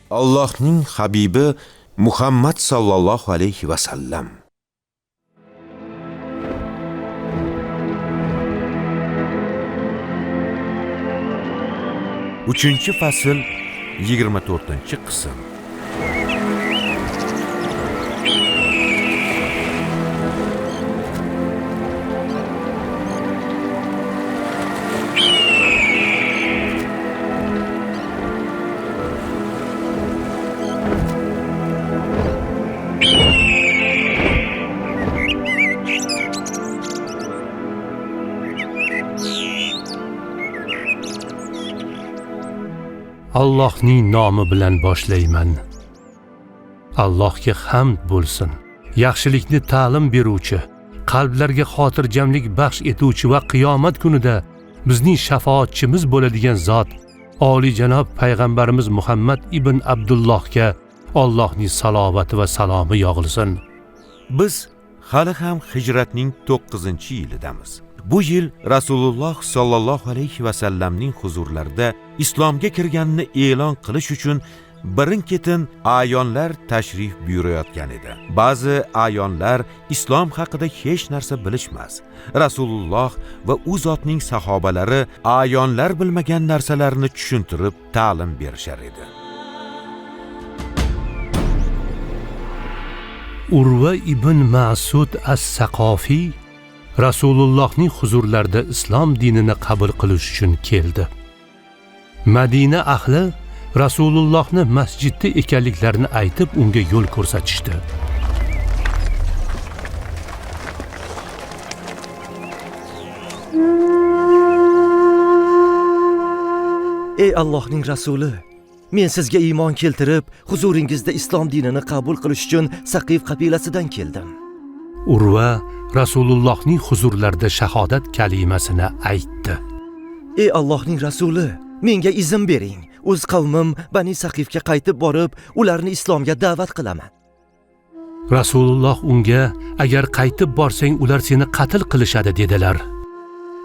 Allohning habibi Muhammad sallallohu alayhi va sallam. Uchinchi fasl 24-qism. Allohning nomi bilan boshlayman. Allohga hamd bo'lsin. Yaxshilikni ta'lim beruvchi, qalblarga xotirjamlik baxsh etuvchi va qiyomat kunida bizning shafoatchimiz bo'ladigan zot, oliyjanob payg'ambarimiz Muhammad ibn Abdullohga Allohning salovati va salomi yog'ilsin. Biz hali ham hijratning 9-yilidamiz. Bu yil Rasululloh sallallohu alayhi va sallamning huzurlarida islomga kirganini e'lon qilish uchun birin-ketin ayonlar tashrif buyurayotgan edi. Ba'zi ayonlar islom haqida hech narsa bilishmas. Rasululloh va u zotning sahobalari ayonlar bilmagan narsalarni tushuntirib ta'lim berishar edi. Urva ibn Mas'ud as-Saqofi Rasulullohning huzurlarida islom dinini qabul qilish uchun keldi. Madina ahli Rasulullohni masjidda ekanliklarini aytib unga yo'l ko'rsatishdi. Ey Allohning rasuli, men sizga iymon keltirib, huzuringizda islom dinini qabul qilish uchun Saqif qabilasidan keldim. Urva Rasulullohning huzurlarida shahodat kalimasini aytdi. Ey Allohning rasuli, menga izn bering. O'z qavmim Bani Saqifga qaytib borib, ularni islomga da'vat qilaman. Rasululloh unga, agar qaytib borsang, ular seni qatl qilishadi dedilar.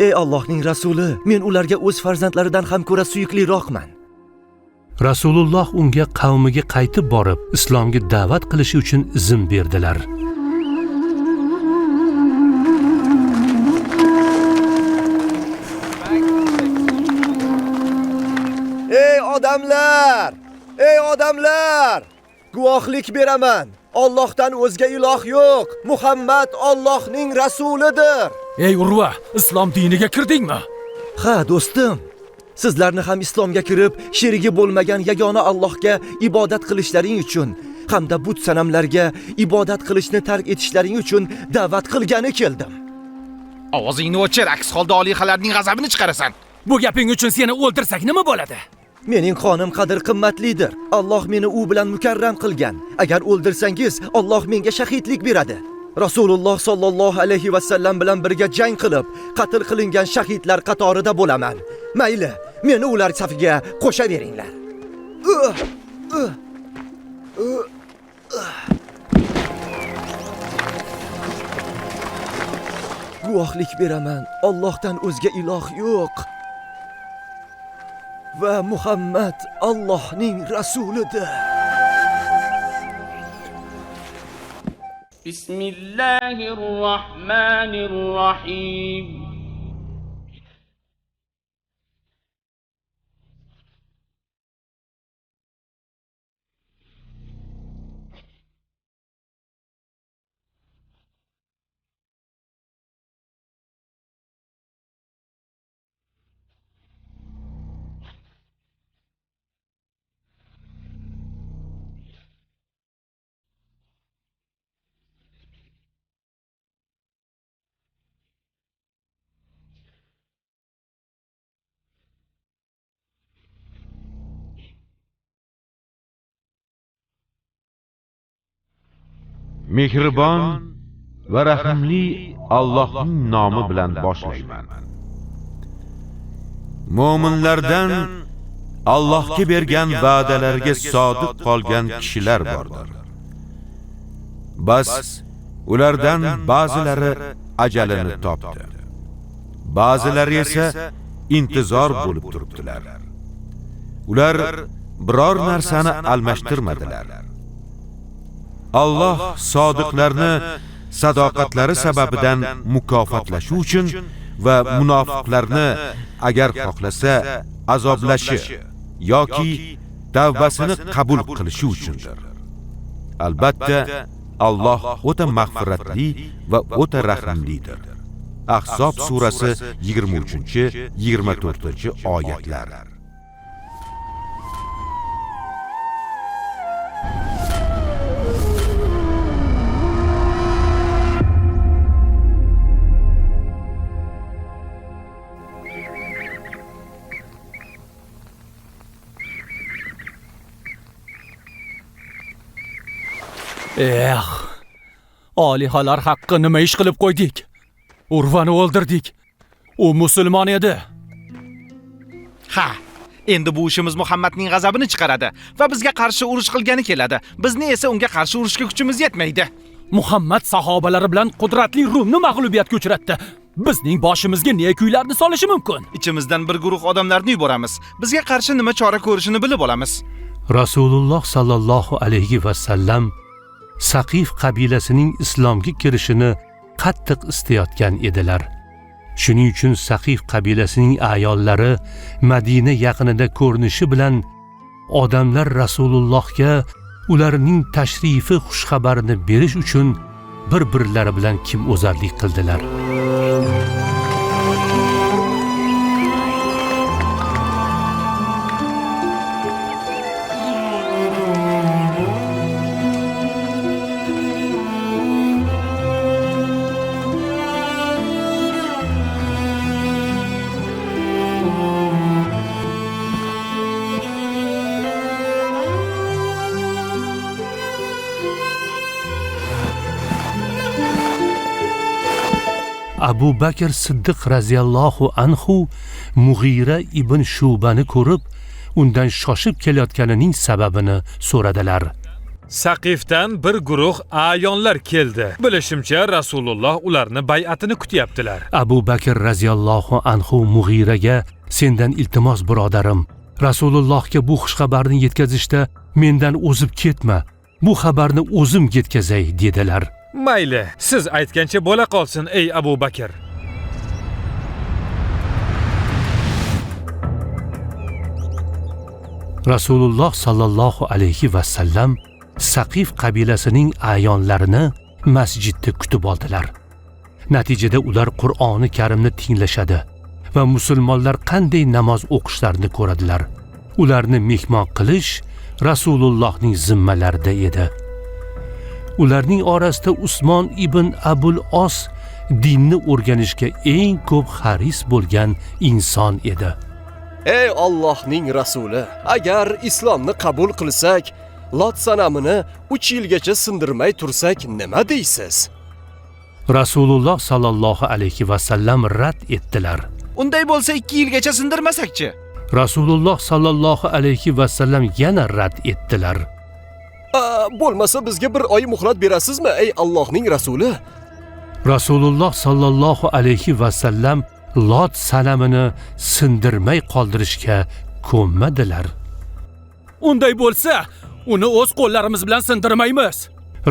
Ey Allohning rasuli, men ularga o'z farzandlaridan ham ko'ra suyukliroqman. Rasululloh unga qavmiga qaytib borib, islomga da'vat qilishi uchun izn berdilar. Ey odamlar! Guvohlik beraman. Allohdan o'zga iloh yo'q. Muhammad Allohning rasulidir. Ey Urva, islom diniga kirdingmi? Ha, do'stim. Sizlarni ham islomga kirib, sherigi bo'lmagan yagona Allohga ibodat qilishlaring uchun hamda but sanamlarga ibodat qilishni tark etishlaring uchun da'vat qilgani keldim. Ovozingni o'chir, aks holda olihalarning g'azabini chiqarasan. Bu gaping uchun seni o'ldirsak nima bo'ladi? Mening qonim qadr qimmatlidir. Alloh meni u bilan mukarram qilgan. Agar o'ldirsangiz, Alloh menga shahidlik beradi. Rasululloh sallallohu alayhi va sallam bilan birga jang qilib, qatl qilingan shahidlar qatorida bo'laman. Mayli, meni ular safiga qo'shaveringlar. Guvohlik beraman, Allohdan o'zga iloh yo'q. Va Muhammad Allohning rasulidir. Bismillahirrohmanirrohim. Mehribon va rahimli Allohning nomi bilan boshlayman. Mo'minlardan Allohga bergan va'dalariga sodiq qolgan kishilar bordir. Bas ulardan ba'zilari ajalini topdi. Ba'zilari esa intizor bo'lib turibdilar. Ular biror narsani almashtirmadilar. Alloh sodiqlarni sadoqatlari sababidan mukofotlashi uchun va munofiqlarni agar xohlasa azoblashi yoki tavbasini qabul qilishi uchundir. Albatta, Alloh o'ta mag'firatli va o'ta rahimlidir. Ahzob surasi 23-24-oyatlar. Olihalar haqqi nima ish qilib qo'ydik? Urvani o'ldirdik. U musulmon edi. Ha, endi bu ishimiz Muhammadning g'azabini chiqaradi va bizga qarshi urush qilgani keladi. Bizni esa unga qarshi urushga kuchimiz yetmaydi. Muhammad sahobalari bilan qudratli Rumni mag'lubiyatga uchratdi. Bizning boshimizga ne kuylarni solishi mumkin? Ichimizdan bir guruh odamlarni yuboramiz. Bizga qarshi nima chora ko'rishini bilib olamiz. Rasululloh sallallohu alayhi va sallam Saqif qabilasining islomga kirishini qattiq istayotgan edilar. Shuning uchun Saqif qabilasining ayollari Madina yaqinida ko'rinishi bilan odamlar Rasulullohga ularning tashrifi xushxabarini berish uchun bir-birlari bilan kim'ozarlik qildilar. Abu Bakr Siddiq raziyallohu anhu Mughira ibn Shubani ko'rib, undan shoshib kelayotganining sababini so'radilar. Saqifdan bir guruh ayonlar keldi. Bilishimcha Rasululloh ularni bay'atini kutyaptilar. Abu Bakr raziyallohu anhu Mughiraga, sendan iltimos birodarim, Rasulullohga bu xushxabarni yetkazishda mendan o'zib ketma. Bu xabarni o'zim yetkazay dedilar. Mayli, siz aytgancha bo'la qolsin ey Abu Bakr. Rasululloh sallallohu alayhi va sallam Saqif qabilasining ayonlarini masjidda kutib oldilar. Natijada ular Qur'oni Karimni tinglashadi va musulmonlar qanday namoz o'qishlarini ko'radilar. Ularni mehmon qilish Rasulullohning zimmalarida edi. Ularning orasida Usmon ibn Abul Os dinni o'rganishga eng ko'p haris bo'lgan inson edi. Ey Allohning rasuli, agar islomni qabul qilsak, Lot sanamini 3 yilgacha sindirmay tursak nima deysiz? Rasululloh sallallohu alayhi va sallam rad etdilar. Unday bo'lsa 2 yilgacha sindirmasakchi? Rasululloh sallallohu alayhi va sallam yana rad etdilar. Bo'lmasa bizga bir oy muhlat berasizmi ey Allohning rasuli? Rasululloh sallallohu alayhi va sallam Lot sanamini sindirmay qoldirishga ko'nmadilar. Unday bo'lsa, uni o'z qo'llarimiz bilan sindirmaymiz.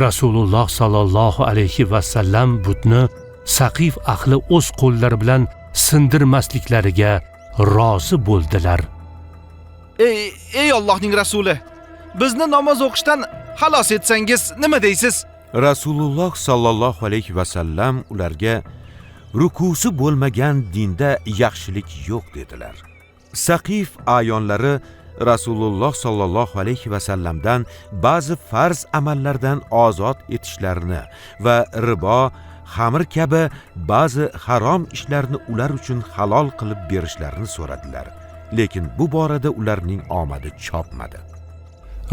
Rasululloh sallallohu alayhi va sallam butni Saqif ahli o'z qo'llari bilan sindirmasliklariga rozi bo'ldilar. Ey Allohning rasuli, bizni namoz o'qishdan xalos etsangiz nima deysiz? Rasululloh sallallohu alayhi va sallam ularga rukusi bo'lmagan dinda yaxshilik yo'q dedilar. Saqif ayonlari Rasululloh sallallohu alayhi va sallamdan ba'zi farz amallardan ozod etishlarini va ribo, xamir kabi ba'zi harom ishlarni ular uchun halol qilib berishlarini so'radilar. Lekin bu borada ularning omadi chopmadi.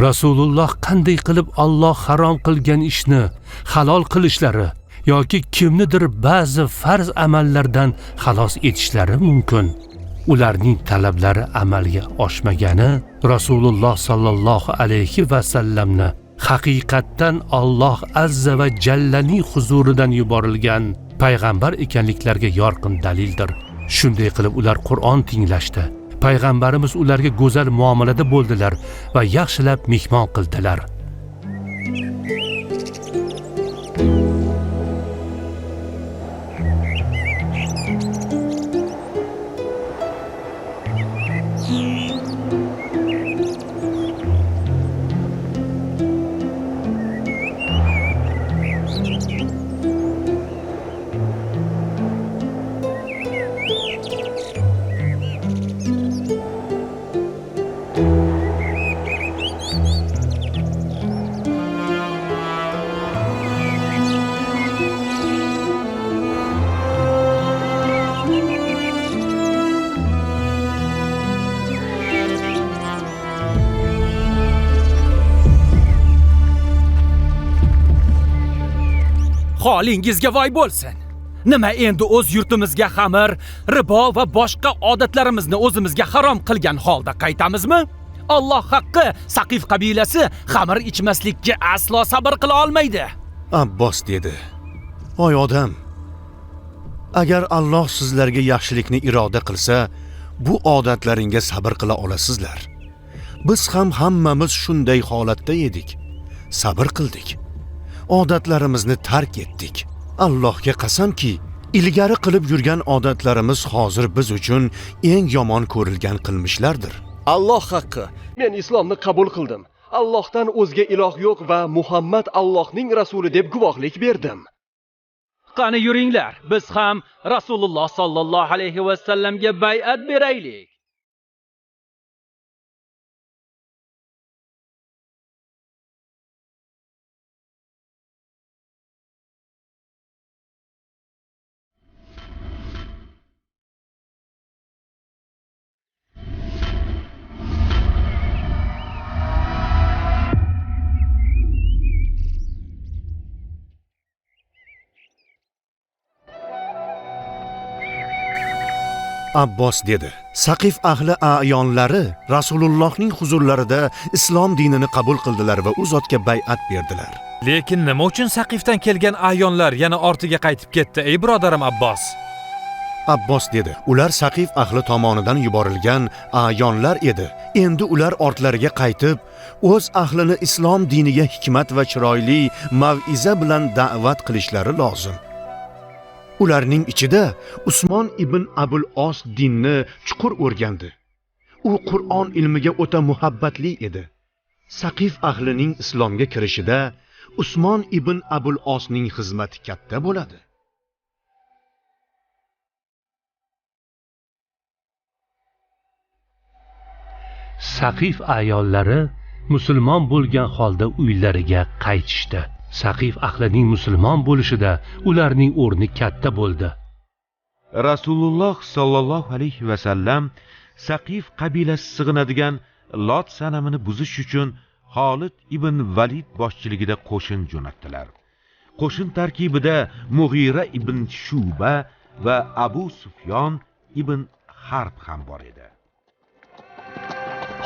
Rasululloh qanday qilib Alloh harom qilgan ishni halol qilishlari yoki kimnidir ba'zi farz amallardan xalos etishlari mumkin? Ularning talablari amalga oshmagani Rasululloh sallallohu alayhi va sallamni haqiqatdan Alloh azza va jallaning huzuridan yuborilgan payg'ambar ekanliklariga yorqin dalildir. Shunday qilib ular Qur'on tinglashdi Payg'ambarimiz ularga go'zal muomalada bo'ldilar va yaxshilab mehmon qildilar. Holingizga voy bo'lsin. Nima endi o'z yurtimizga xamir, ribo va boshqa odatlarimizni o'zimizga harom qilgan holda qaytamizmi? Alloh haqqi, Saqif qabilasi xamir ichmaslikka aslo sabr qila olmaydi. Abbos dedi: "Voy odam, agar Alloh sizlarga yaxshilikni iroda qilsa, bu odatlaringga sabr qila olasizlar. Biz ham hammamiz shunday holatda edik. Sabr qildik. Odatlarimizni tark etdik. Allohga qasamki, ilgari qilib yurgan odatlarimiz hozir biz uchun eng yomon ko'rilgan qilmishlardir." Alloh haqqi, men islomni qabul qildim. Allohdan o'zga iloh yo'q va Muhammad Allohning rasuli deb guvohlik berdim. Qani yuringlar, biz ham Rasululloh sallallohu alayhi va sallamga bay'at beraylik. Abbos dedi: "Saqif ahli ayonlari Rasulullohning huzurlarida islom dinini qabul qildilar va u zotga bay'at berdilar." Lekin nima uchun Saqifdan kelgan ayonlar yana ortiga qaytib ketdi, ey birodarim Abbos? Abbos dedi: "Ular Saqif ahli tomonidan yuborilgan ayonlar edi. Endi ular ortlariga qaytib, o'z ahlini islom diniga hikmat va chiroyli mav'iza bilan da'vat qilishlari lozim." Ularning ichida Usmon ibn Abul Os dinni chuqur o'rgandi. U Qur'on ilmiga o'ta muhabbatli edi. Saqif ahlining islomga kirishida Usmon ibn Abul Osning xizmati katta bo'ladi. Saqif ayollari musulmon bo'lgan holda uylariga qaytishdi. Saqif ahlining musulmon bo'lishida ularning o'rni katta bo'ldi. Rasululloh sallallohu alayhi va sallam Saqif qabilasi sig'inadigan Lot sanamini buzish uchun Xolid ibn Valid boshchiligida qo'shin jo'natdilar. Qo'shin tarkibida Mughira ibn Shuba va Abu Sufyon ibn Harb ham bor edi.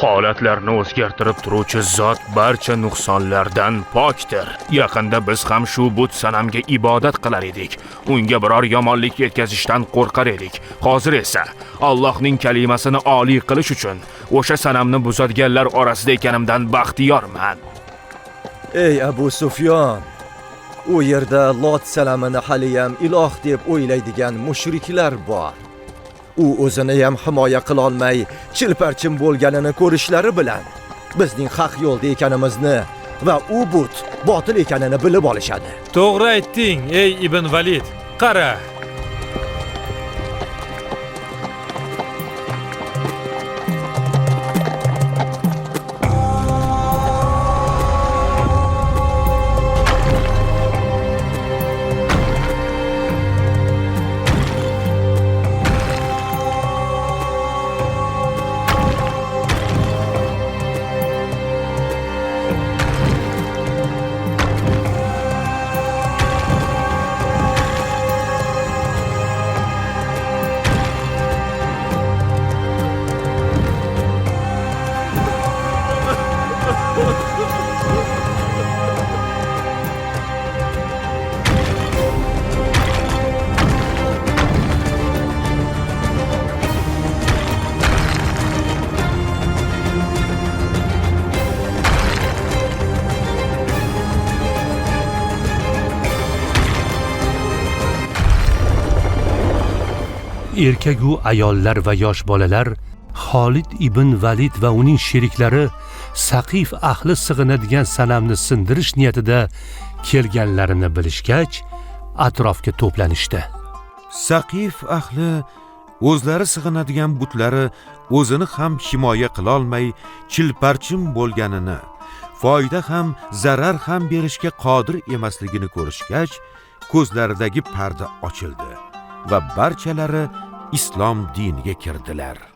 Holatlarni o'zgartirib turuvchi zot barcha nuqsonlardan pokdir. Yaqinda biz ham shu but sanamga ibodat qilar edik. Unga biror yomonlik yetkazishdan qo'rqar edik. Hozir esa Allohning kalimasini oliy qilish uchun o'sha sanamni buzadiganlar orasida ekanimdan baxtiyorman. Ey Abu Sufyon, u yerda Lot sanamini haliyam iloh deb o'ylaydigan mushriklar bor. U o'zini ham himoya qila olmay, chilparchin bo'lganini ko'rishlari bilan bizning haq yo'lda ekanimizni va u but botil ekanini bilib olishadi. To'g'ri aytding, ey Ibn Valid. Qara, erkagu ayollar va yosh bolalar Xolid ibn Valid va uning sheriklari Saqif ahli sig'inadigan sanamni sindirish niyatida kelganlarini bilishgach, atrofga to'planishdi. Saqif ahli o'zlari sig'inadigan butlari o'zini ham himoya qila olmay chilparchim bo'lganini, foyda ham zarar ham berishga qodir emasligini ko'rishgach, ko'zlaridagi parda ochildi va barchalari islom diniga kirdilar.